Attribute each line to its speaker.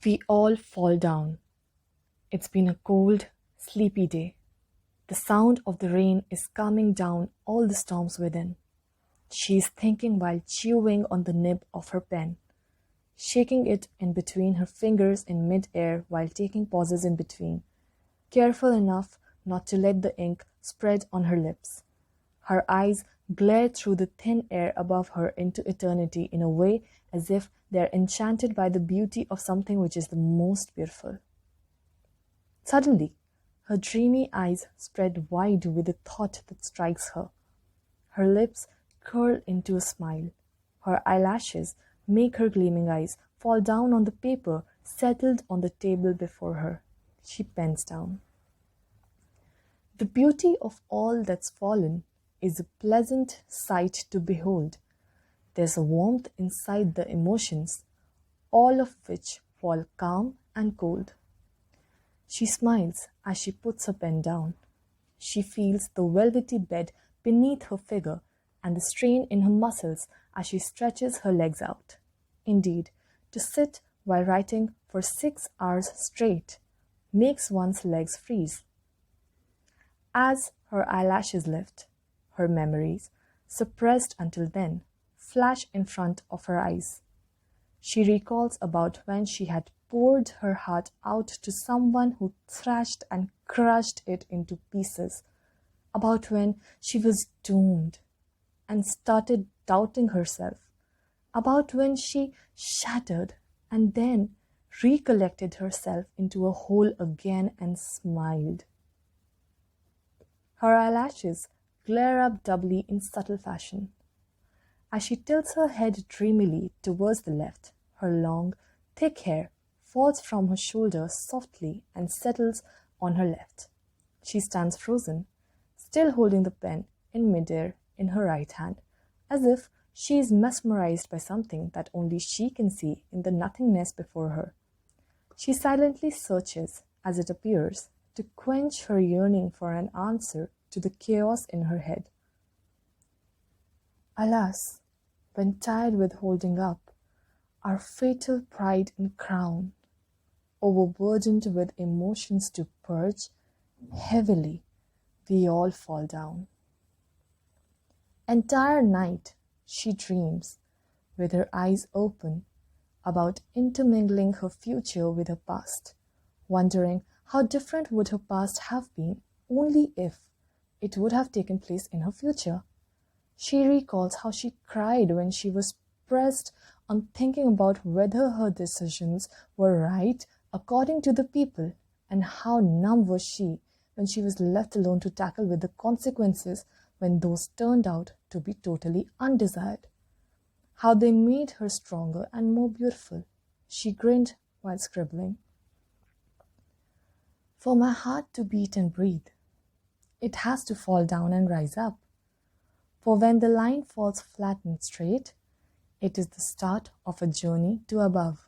Speaker 1: We all fall down. It's been a cold, sleepy day. The sound of the rain is calming down all the storms within. She is thinking while chewing on the nib of her pen, shaking it in between her fingers in mid-air while taking pauses in between, careful enough not to let the ink spread on her lips. Her eyes glare through the thin air above her into eternity in a way as if they are enchanted by the beauty of something which is the most beautiful. Suddenly, her dreamy eyes spread wide with a thought that strikes her. Her lips curl into a smile. Her eyelashes make her gleaming eyes fall down on the paper settled on the table before her. She pens down. The beauty of all that's fallen is a pleasant sight to behold. There's a warmth inside the emotions, all of which fall calm and cold. She smiles as she puts her pen down. She feels the velvety bed beneath her figure and the strain in her muscles as she stretches her legs out. Indeed, to sit while writing for 6 hours straight makes one's legs freeze. As her eyelashes lift, her memories, suppressed until then, flash in front of her eyes. She recalls about when she had poured her heart out to someone who thrashed and crushed it into pieces, about when she was doomed and started doubting herself, about when she shattered and then recollected herself into a whole again and smiled. Her eyelashes glare up doubly in subtle fashion. As she tilts her head dreamily towards the left, her long, thick hair falls from her shoulders softly and settles on her left. She stands frozen, still holding the pen in midair in her right hand, as if she is mesmerized by something that only she can see in the nothingness before her. She silently searches, as it appears, to quench her yearning for an answer to the chaos in her head. Alas, when tired with holding up our fatal pride and crown, overburdened with emotions to purge, heavily we all fall down. Entire night she dreams, with her eyes open, about intermingling her future with her past, wondering how different would her past have been only if it would have taken place in her future. She recalls how she cried when she was pressed on thinking about whether her decisions were right according to the people, and how numb was she when she was left alone to tackle with the consequences when those turned out to be totally undesired. How they made her stronger and more beautiful. She grinned while scribbling. For my heart to beat and breathe, it has to fall down and rise up. For when the line falls flat and straight, it is the start of a journey to above.